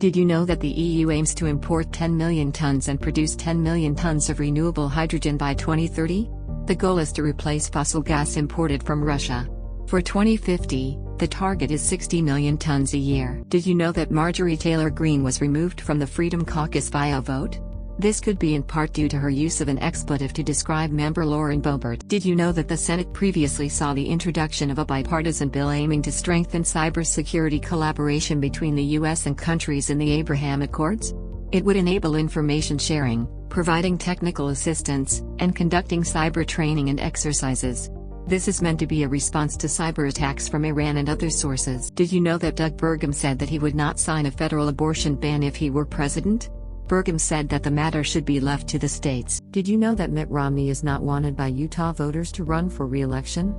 Did you know that the EU aims to import 10 million tons and produce 10 million tons of renewable hydrogen by 2030? The goal is to replace fossil gas imported from Russia. For 2050, the target is 60 million tons a year. Did you know that Marjorie Taylor Greene was removed from the Freedom Caucus via vote? This could be in part due to her use of an expletive to describe member Lauren Boebert. Did you know that the Senate previously saw the introduction of a bipartisan bill aiming to strengthen cybersecurity collaboration between the U.S. and countries in the Abraham Accords? It would enable information sharing, providing technical assistance, and conducting cyber training and exercises. This is meant to be a response to cyber attacks from Iran and other sources. Did you know that Doug Burgum said that he would not sign a federal abortion ban if he were president? Burgum said that the matter should be left to the states. Did you know that Mitt Romney is not wanted by Utah voters to run for re-election?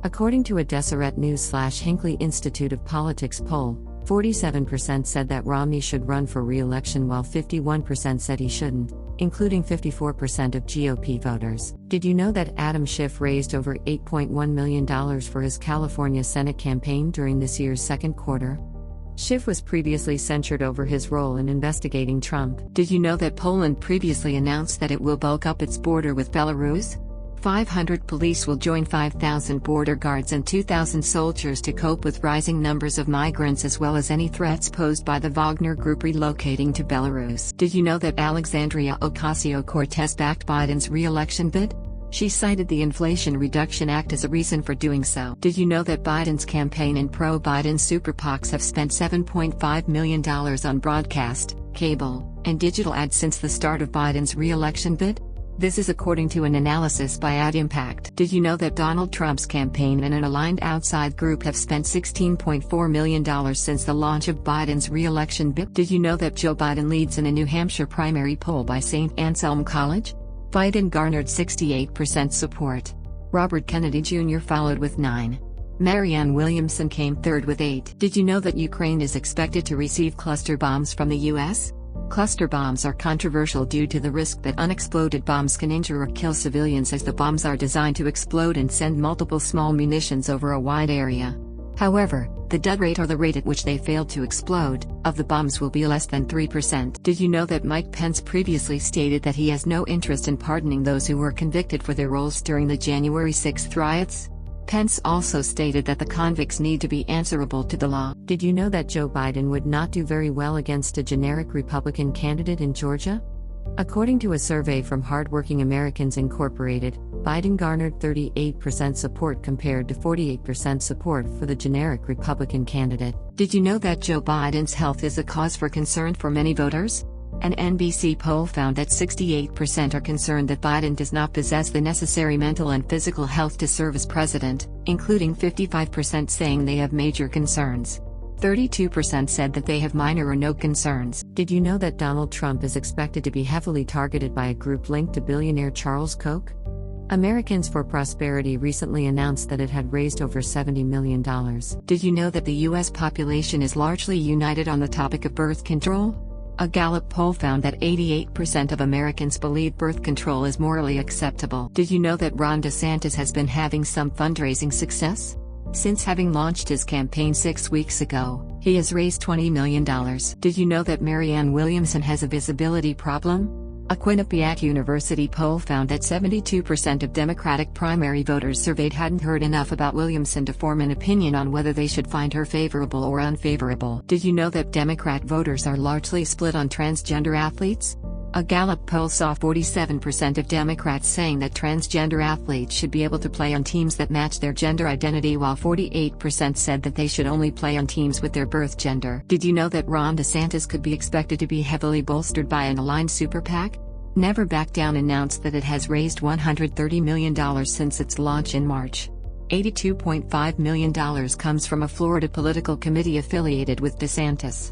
According to a Deseret News/Hinckley Institute of Politics poll, 47% said that Romney should run for re-election while 51% said he shouldn't, including 54% of GOP voters. Did you know that Adam Schiff raised over $8.1 million for his California Senate campaign during this year's second quarter? Schiff was previously censured over his role in investigating Trump. Did you know that Poland previously announced that it will bulk up its border with Belarus? 500 police will join 5,000 border guards and 2,000 soldiers to cope with rising numbers of migrants as well as any threats posed by the Wagner Group relocating to Belarus. Did you know that Alexandria Ocasio-Cortez backed Biden's re-election bid? She cited the Inflation Reduction Act as a reason for doing so. Did you know that Biden's campaign and pro-Biden super PACs have spent $7.5 million on broadcast, cable, and digital ads since the start of Biden's re-election bid? This is according to an analysis by AdImpact. Did you know that Donald Trump's campaign and an aligned outside group have spent $16.4 million since the launch of Biden's re-election bid? Did you know that Joe Biden leads in a New Hampshire primary poll by St. Anselm College? Biden garnered 68% support. Robert Kennedy Jr. followed with 9. Marianne Williamson came third with 8. Did you know that Ukraine is expected to receive cluster bombs from the U.S.? Cluster bombs are controversial due to the risk that unexploded bombs can injure or kill civilians, as the bombs are designed to explode and send multiple small munitions over a wide area. However, the death rate, or the rate at which they fail to explode, of the bombs will be less than 3%. Did you know that Mike Pence previously stated that he has no interest in pardoning those who were convicted for their roles during the January 6th riots? Pence also stated that the convicts need to be answerable to the law. Did you know that Joe Biden would not do very well against a generic Republican candidate in Georgia? According to a survey from Hardworking Americans Incorporated, Biden garnered 38% support compared to 48% support for the generic Republican candidate. Did you know that Joe Biden's health is a cause for concern for many voters? An NBC poll found that 68% are concerned that Biden does not possess the necessary mental and physical health to serve as president, including 55% saying they have major concerns. 32% said that they have minor or no concerns. Did you know that Donald Trump is expected to be heavily targeted by a group linked to billionaire Charles Koch? Americans for Prosperity recently announced that it had raised over $70 million. Did you know that the U.S. population is largely united on the topic of birth control? A Gallup poll found that 88% of Americans believe birth control is morally acceptable. Did you know that Ron DeSantis has been having some fundraising success? Since having launched his campaign 6 weeks ago, he has raised $20 million. Did you know that Marianne Williamson has a visibility problem? A Quinnipiac University poll found that 72% of Democratic primary voters surveyed hadn't heard enough about Williamson to form an opinion on whether they should find her favorable or unfavorable. Did you know that Democrat voters are largely split on transgender athletes? A Gallup poll saw 47% of Democrats saying that transgender athletes should be able to play on teams that match their gender identity, while 48% said that they should only play on teams with their birth gender. Did you know that Ron DeSantis could be expected to be heavily bolstered by an aligned super PAC? Never Back Down announced that it has raised $130 million since its launch in March. $82.5 million comes from a Florida political committee affiliated with DeSantis.